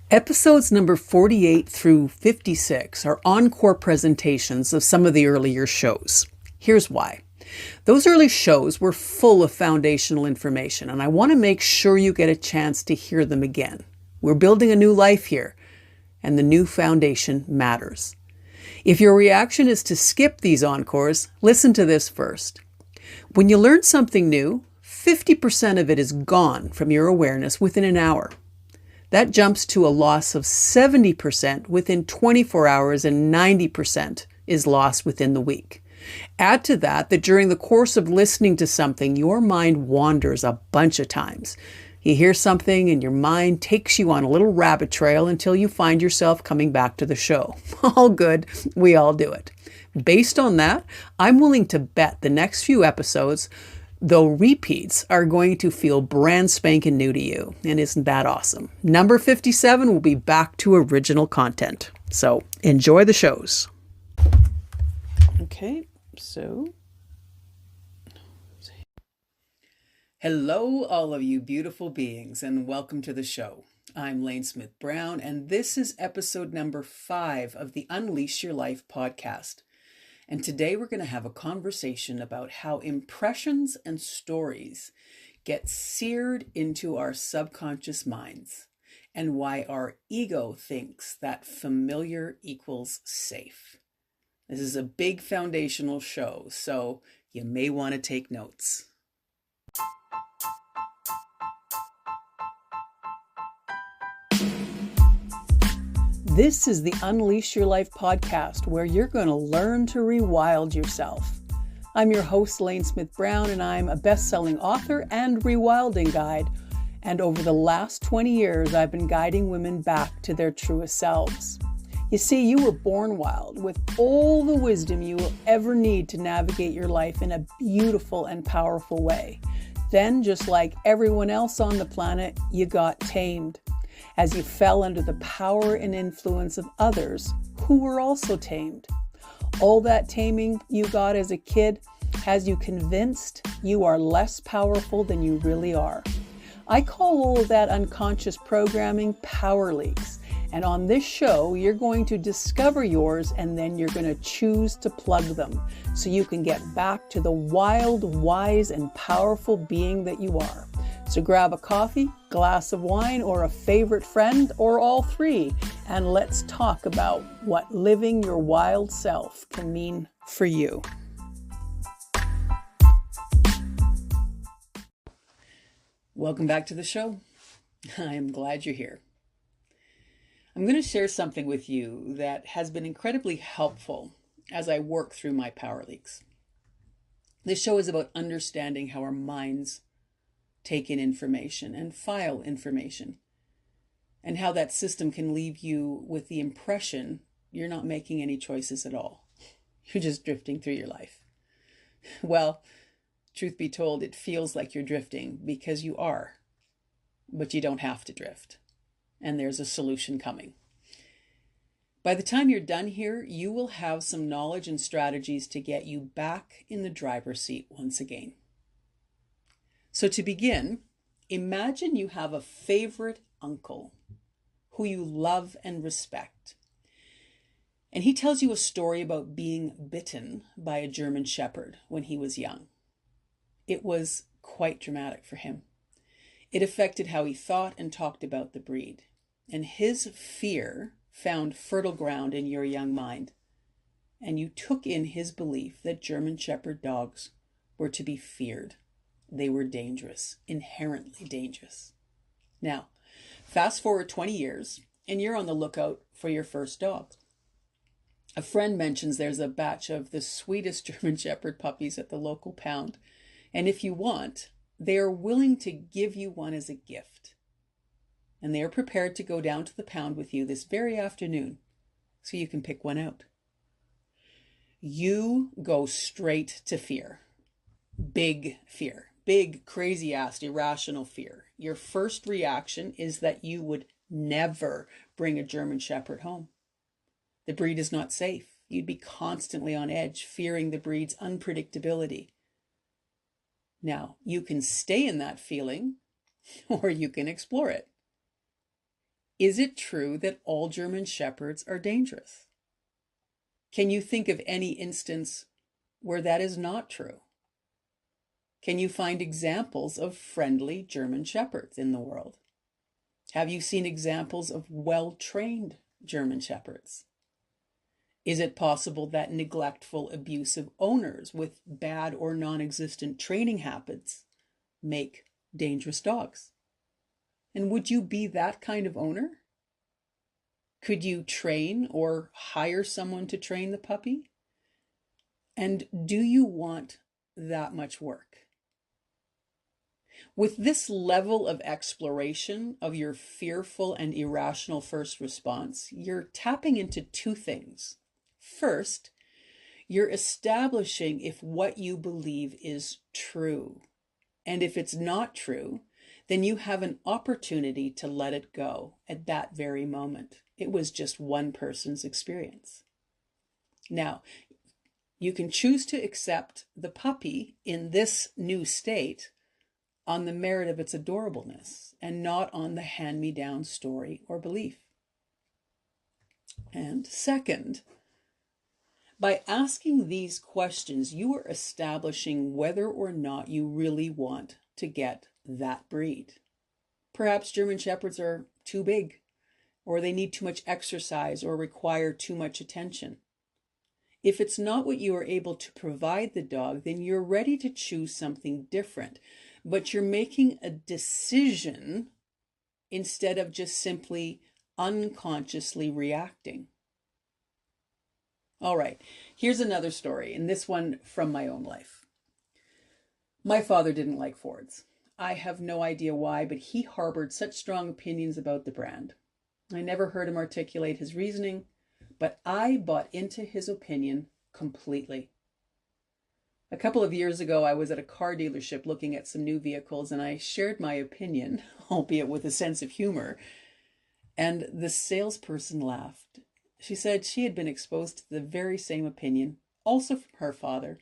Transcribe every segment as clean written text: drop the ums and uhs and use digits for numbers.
Episodes number 48 through 56 are encore presentations of some of the earlier shows. Here's why. Those early shows were full of foundational information, and I want to make sure you get a chance to hear them again. We're building a new life here, and the new foundation matters. If your reaction is to skip these encores, listen to this first. When you learn something new, 50% of it is gone from your awareness within an hour. That jumps to a loss of 70% within 24 hours and 90% is lost within the week. Add to that during the course of listening to something, your mind wanders a bunch of times. You hear something and your mind takes you on a little rabbit trail until you find yourself coming back to the show. All good. We all do it. Based on that, I'm willing to bet the next few episodes, though repeats, are going to feel brand spanking new to you. And isn't that awesome? Number 57 will be back to original content. So enjoy the shows. Okay, so hello, all of you beautiful beings, and welcome to the show. I'm Lane Smith Brown, and this is episode number 5 of the Unleash Your Life podcast. And today we're going to have a conversation about how impressions and stories get seared into our subconscious minds and why our ego thinks that familiar equals safe. This is a big foundational show, so you may want to take notes. This is the Unleash Your Life podcast, where you're going to learn to rewild yourself. I'm your host, Lane Smith Brown, and I'm a best-selling author and rewilding guide. And over the last 20 years, I've been guiding women back to their truest selves. You see, you were born wild with all the wisdom you will ever need to navigate your life in a beautiful and powerful way. Then, just like everyone else on the planet, you got tamed as you fell under the power and influence of others who were also tamed. All that taming you got as a kid has you convinced you are less powerful than you really are. I call all of that unconscious programming power leaks. And on this show, you're going to discover yours, and then you're going to choose to plug them so you can get back to the wild, wise, and powerful being that you are. So grab a coffee, glass of wine, or a favorite friend, or all three, and let's talk about what living your wild self can mean for you. Welcome back to the show. I am glad you're here. I'm going to share something with you that has been incredibly helpful as I work through my power leaks. This show is about understanding how our minds take in information and file information, and how that system can leave you with the impression you're not making any choices at all. You're just drifting through your life. Well, truth be told, it feels like you're drifting because you are, but you don't have to drift. And there's a solution coming. By the time you're done here, you will have some knowledge and strategies to get you back in the driver's seat once again. So to begin, imagine you have a favorite uncle who you love and respect. And he tells you a story about being bitten by a German Shepherd when he was young. It was quite dramatic for him. It affected how he thought and talked about the breed. And his fear found fertile ground in your young mind. And you took in his belief that German Shepherd dogs were to be feared. They were dangerous, inherently dangerous. Now, fast forward 20 years, and you're on the lookout for your first dog. A friend mentions there's a batch of the sweetest German Shepherd puppies at the local pound. And if you want, they are willing to give you one as a gift. And they are prepared to go down to the pound with you this very afternoon so you can pick one out. You go straight to fear. Big fear. Big, crazy-ass, irrational fear. Your first reaction is that you would never bring a German Shepherd home. The breed is not safe. You'd be constantly on edge, fearing the breed's unpredictability. Now, you can stay in that feeling, or you can explore it. Is it true that all German Shepherds are dangerous? Can you think of any instance where that is not true? Can you find examples of friendly German Shepherds in the world? Have you seen examples of well-trained German Shepherds? Is it possible that neglectful, abusive owners with bad or non-existent training habits make dangerous dogs? And would you be that kind of owner? Could you train or hire someone to train the puppy? And do you want that much work? With this level of exploration of your fearful and irrational first response, you're tapping into two things. First, you're establishing if what you believe is true. And if it's not true, then you have an opportunity to let it go at that very moment. It was just one person's experience. Now, you can choose to accept the puppy in this new state on the merit of its adorableness and not on the hand-me-down story or belief. And second, by asking these questions, you are establishing whether or not you really want to get that breed. Perhaps German Shepherds are too big, or they need too much exercise or require too much attention. If it's not what you are able to provide the dog, then you're ready to choose something different. But you're making a decision instead of just simply unconsciously reacting. All right, here's another story, and this one from my own life. My father didn't like Fords. I have no idea why, but he harbored such strong opinions about the brand. I never heard him articulate his reasoning, but I bought into his opinion completely. A couple of years ago, I was at a car dealership looking at some new vehicles, and I shared my opinion, albeit with a sense of humor, and the salesperson laughed. She said she had been exposed to the very same opinion, also from her father,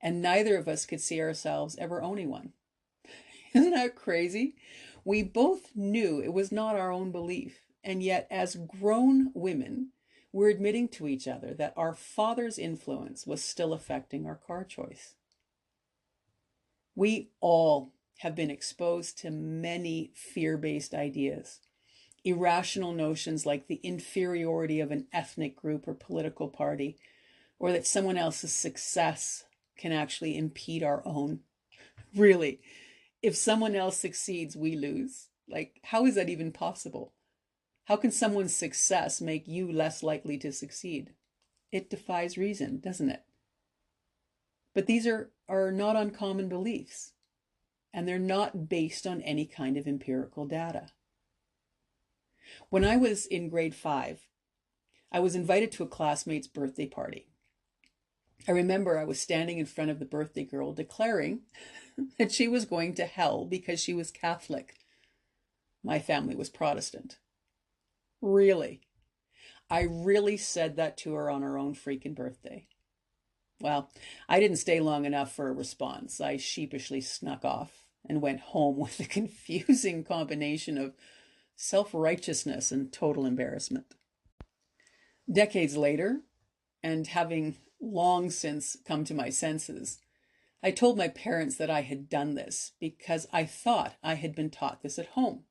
and neither of us could see ourselves ever owning one. Isn't that crazy? We both knew it was not our own belief, and yet as grown women, we're admitting to each other that our father's influence was still affecting our car choice. We all have been exposed to many fear-based ideas. Irrational notions like the inferiority of an ethnic group or political party, or that someone else's success can actually impede our own. Really, if someone else succeeds, we lose. Like, how is that even possible? How can someone's success make you less likely to succeed? It defies reason, doesn't it? But these are not uncommon beliefs, and they're not based on any kind of empirical data. When I was in grade 5, I was invited to a classmate's birthday party. I remember I was standing in front of the birthday girl declaring that she was going to hell because she was Catholic. My family was Protestant. Really? I really said that to her on her own freaking birthday. Well, I didn't stay long enough for a response. I sheepishly snuck off and went home with a confusing combination of self-righteousness and total embarrassment. Decades later, and having long since come to my senses, I told my parents that I had done this because I thought I had been taught this at home.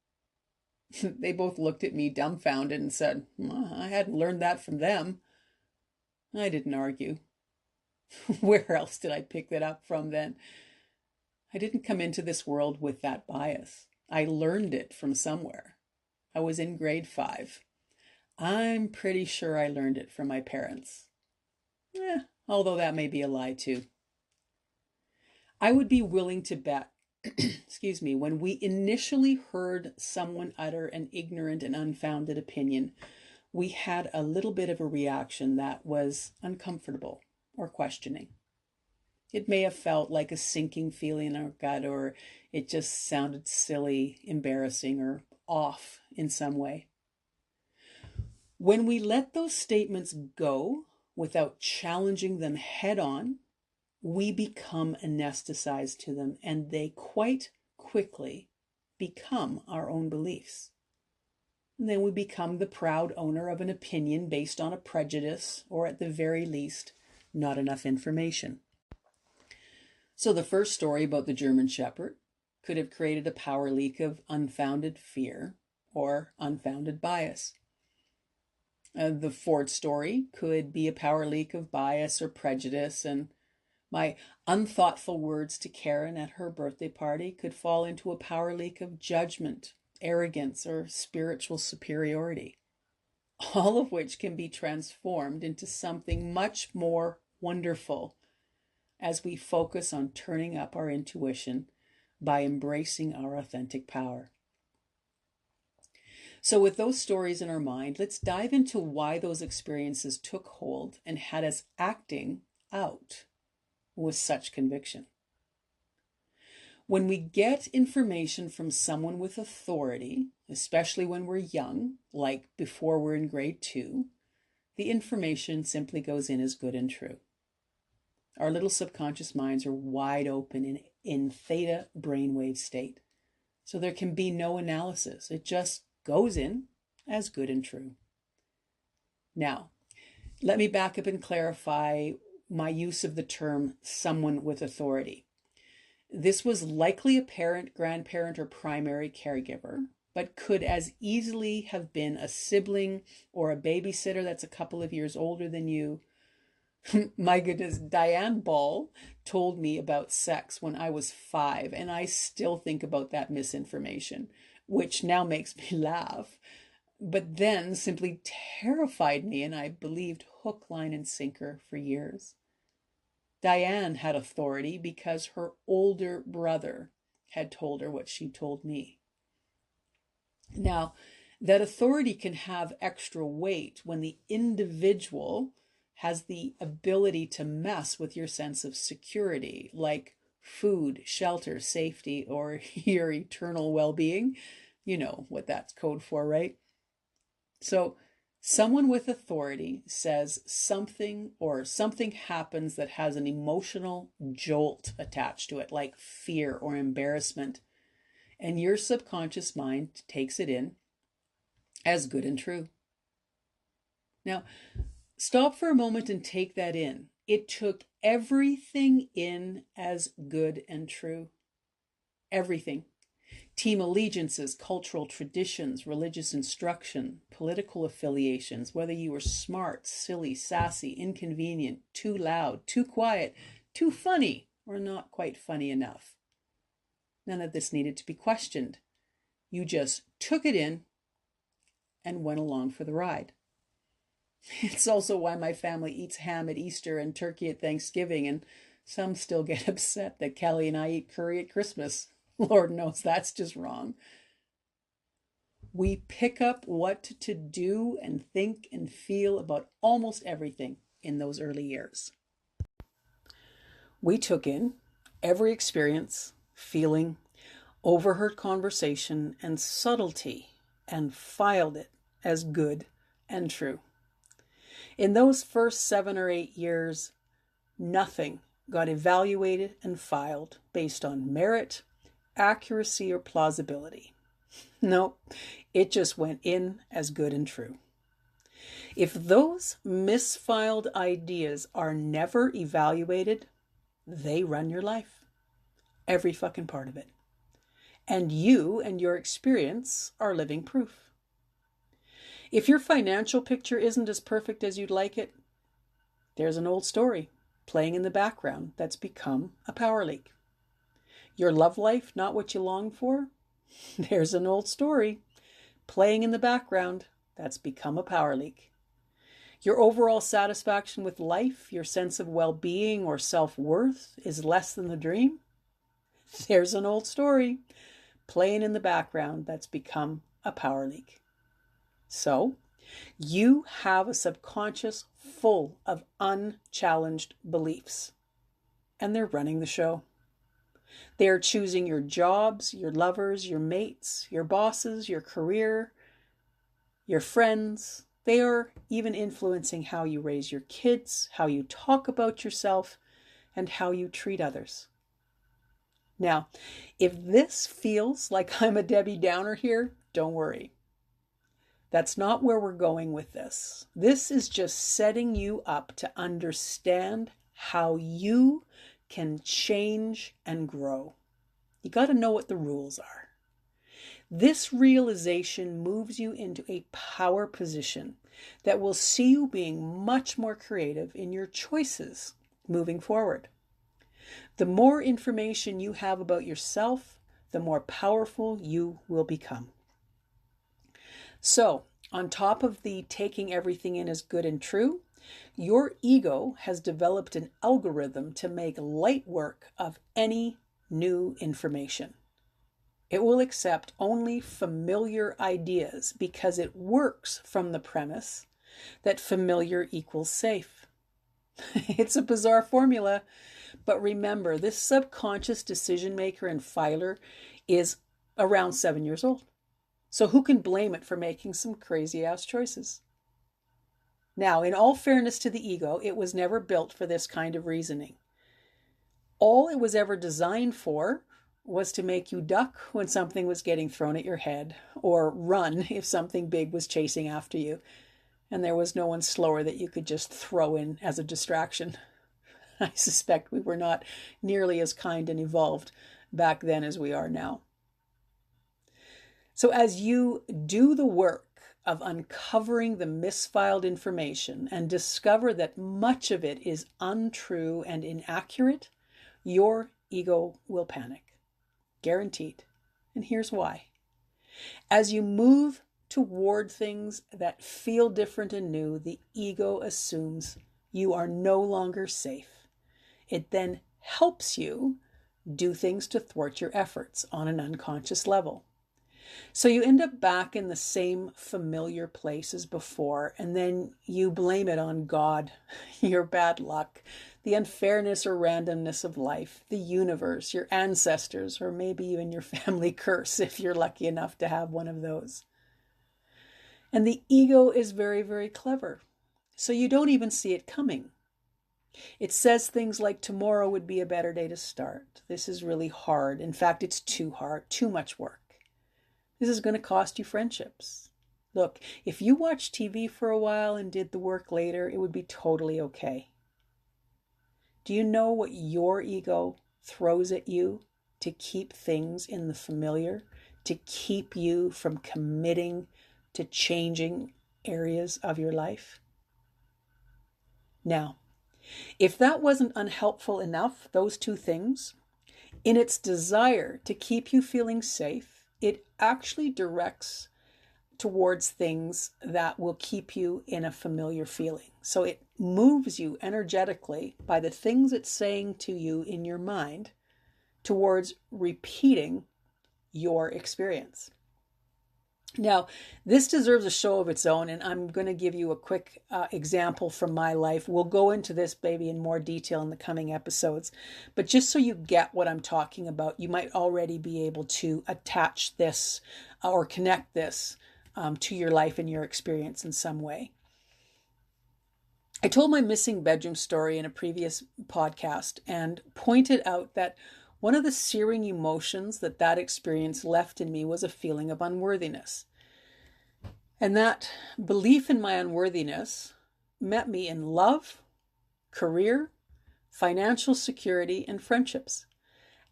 They both looked at me dumbfounded and said, well, I hadn't learned that from them. I didn't argue. Where else did I pick that up from then? I didn't come into this world with that bias. I learned it from somewhere. I was in grade 5. I'm pretty sure I learned it from my parents. Although that may be a lie too. I would be willing to bet, excuse me, when we initially heard someone utter an ignorant and unfounded opinion, we had a little bit of a reaction that was uncomfortable or questioning. It may have felt like a sinking feeling in our gut, or it just sounded silly, embarrassing, or off in some way. When we let those statements go without challenging them head on, we become anesthetized to them, and they quite quickly become our own beliefs. And then we become the proud owner of an opinion based on a prejudice, or at the very least, not enough information. So the first story about the German Shepherd could have created a power leak of unfounded fear or unfounded bias. The Ford story could be a power leak of bias or prejudice, and my unthoughtful words to Karen at her birthday party could fall into a power leak of judgment, arrogance, or spiritual superiority, all of which can be transformed into something much more wonderful as we focus on turning up our intuition by embracing our authentic power. So with those stories in our mind, let's dive into why those experiences took hold and had us acting out with such conviction. When we get information from someone with authority, especially when we're young, like before we're in grade 2, the information simply goes in as good and true. Our little subconscious minds are wide open in theta brainwave state. So there can be no analysis. It just goes in as good and true. Now, let me back up and clarify my use of the term someone with authority. This was likely a parent, grandparent, or primary caregiver, but could as easily have been a sibling or a babysitter that's a couple of years older than you. My goodness, Diane Ball told me about sex when I was 5, and I still think about that misinformation, which now makes me laugh, but then simply terrified me, and I believed hook, line, and sinker for years. Diane had authority because her older brother had told her what she told me. Now, that authority can have extra weight when the individual has the ability to mess with your sense of security, like food, shelter, safety, or your eternal well-being. You know what that's code for, right? So someone with authority says something, or something happens that has an emotional jolt attached to it, like fear or embarrassment, and your subconscious mind takes it in as good and true. Now, stop for a moment and take that in. It took everything in as good and true. Everything. Team allegiances, cultural traditions, religious instruction, political affiliations, whether you were smart, silly, sassy, inconvenient, too loud, too quiet, too funny, or not quite funny enough. None of this needed to be questioned. You just took it in and went along for the ride. It's also why my family eats ham at Easter and turkey at Thanksgiving, and some still get upset that Kelly and I eat curry at Christmas. Lord knows that's just wrong. We pick up what to do and think and feel about almost everything in those early years. We took in every experience, feeling, overheard conversation, and subtlety and filed it as good and true. In those first 7 or 8 years, nothing got evaluated and filed based on merit, accuracy, or plausibility. No, it just went in as good and true. If those misfiled ideas are never evaluated, they run your life. Every fucking part of it. And you and your experience are living proof. If your financial picture isn't as perfect as you'd like it, there's an old story playing in the background that's become a power leak. Your love life not what you long for? There's an old story playing in the background that's become a power leak. Your overall satisfaction with life, your sense of well-being or self-worth is less than the dream? There's an old story playing in the background that's become a power leak. So, you have a subconscious full of unchallenged beliefs, and they're running the show. They are choosing your jobs, your lovers, your mates, your bosses, your career, your friends. They are even influencing how you raise your kids, how you talk about yourself, and how you treat others. Now, if this feels like I'm a Debbie Downer here, don't worry. That's not where we're going with this. This is just setting you up to understand how you can change and grow. You got to know what the rules are. This realization moves you into a power position that will see you being much more creative in your choices moving forward. The more information you have about yourself, the more powerful you will become. So, on top of the taking everything in as good and true, your ego has developed an algorithm to make light work of any new information. It will accept only familiar ideas because it works from the premise that familiar equals safe. It's a bizarre formula, but remember, this subconscious decision maker and filer is around 7 years old. So who can blame it for making some crazy ass choices? Now, in all fairness to the ego, it was never built for this kind of reasoning. All it was ever designed for was to make you duck when something was getting thrown at your head, or run if something big was chasing after you, and there was no one slower that you could just throw in as a distraction. I suspect we were not nearly as kind and evolved back then as we are now. So as you do the work of uncovering the misfiled information and discover that much of it is untrue and inaccurate, your ego will panic. Guaranteed. And here's why. As you move toward things that feel different and new, the ego assumes you are no longer safe. It then helps you do things to thwart your efforts on an unconscious level. So you end up back in the same familiar place as before, and then you blame it on God, your bad luck, the unfairness or randomness of life, the universe, your ancestors, or maybe even your family curse if you're lucky enough to have one of those. And the ego is very, very clever, so you don't even see it coming. It says things like, tomorrow would be a better day to start. This is really hard. In fact, it's too hard, too much work. This is going to cost you friendships. Look, if you watched TV for a while and did the work later, it would be totally okay. Do you know what your ego throws at you to keep things in the familiar, to keep you from committing to changing areas of your life? Now, if that wasn't unhelpful enough, those two things, in its desire to keep you feeling safe, it actually directs towards things that will keep you in a familiar feeling. So it moves you energetically by the things it's saying to you in your mind towards repeating your experience. Now, this deserves a show of its own, and I'm going to give you a quick example from my life. We'll go into this baby in more detail in the coming episodes, but just so you get what I'm talking about, you might already be able to attach this or connect this to your life and your experience in some way. I told my missing bedroom story in a previous podcast and pointed out that one of the searing emotions that experience left in me was a feeling of unworthiness. And that belief in my unworthiness met me in love, career, financial security, and friendships,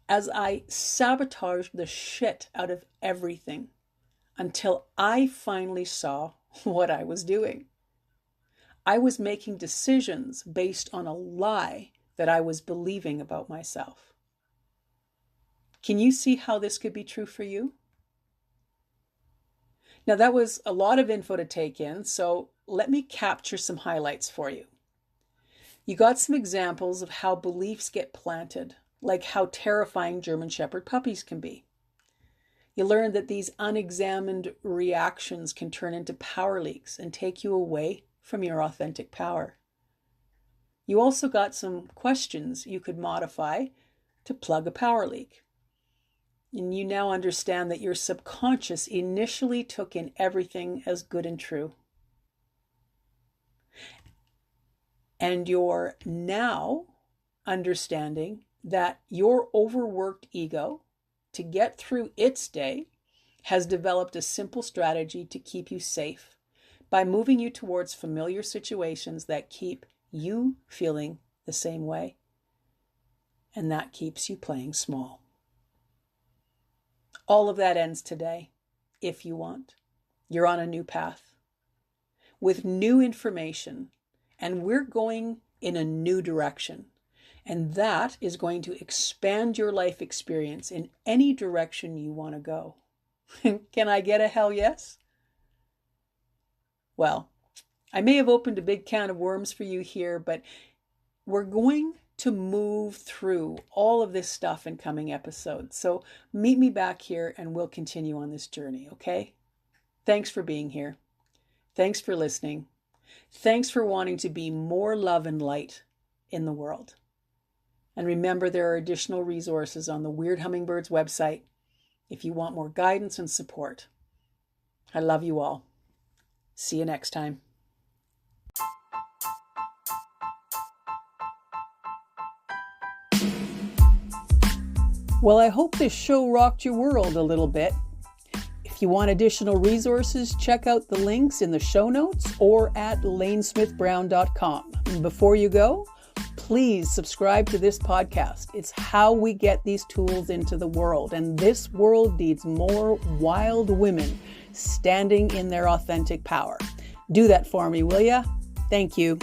as I sabotaged the shit out of everything until I finally saw what I was doing. I was making decisions based on a lie that I was believing about myself. Can you see how this could be true for you? Now, that was a lot of info to take in, so let me capture some highlights for you. You got some examples of how beliefs get planted, like how terrifying German Shepherd puppies can be. You learned that these unexamined reactions can turn into power leaks and take you away from your authentic power. You also got some questions you could modify to plug a power leak. And you now understand that your subconscious initially took in everything as good and true. And you're now understanding that your overworked ego, to get through its day, has developed a simple strategy to keep you safe by moving you towards familiar situations that keep you feeling the same way. And that keeps you playing small. All of that ends today, if you want. You're on a new path with new information, and we're going in a new direction. And that is going to expand your life experience in any direction you want to go. Can I get a hell yes? Well, I may have opened a big can of worms for you here, but we're going to move through all of this stuff in coming episodes. So meet me back here and we'll continue on this journey, okay? Thanks for being here. Thanks for listening. Thanks for wanting to be more love and light in the world. And remember, there are additional resources on the Weird Hummingbirds website if you want more guidance and support. I love you all. See you next time. Well, I hope this show rocked your world a little bit. If you want additional resources, check out the links in the show notes or at lanesmithbrown.com. And before you go, please subscribe to this podcast. It's how we get these tools into the world. And this world needs more wild women standing in their authentic power. Do that for me, will ya? Thank you.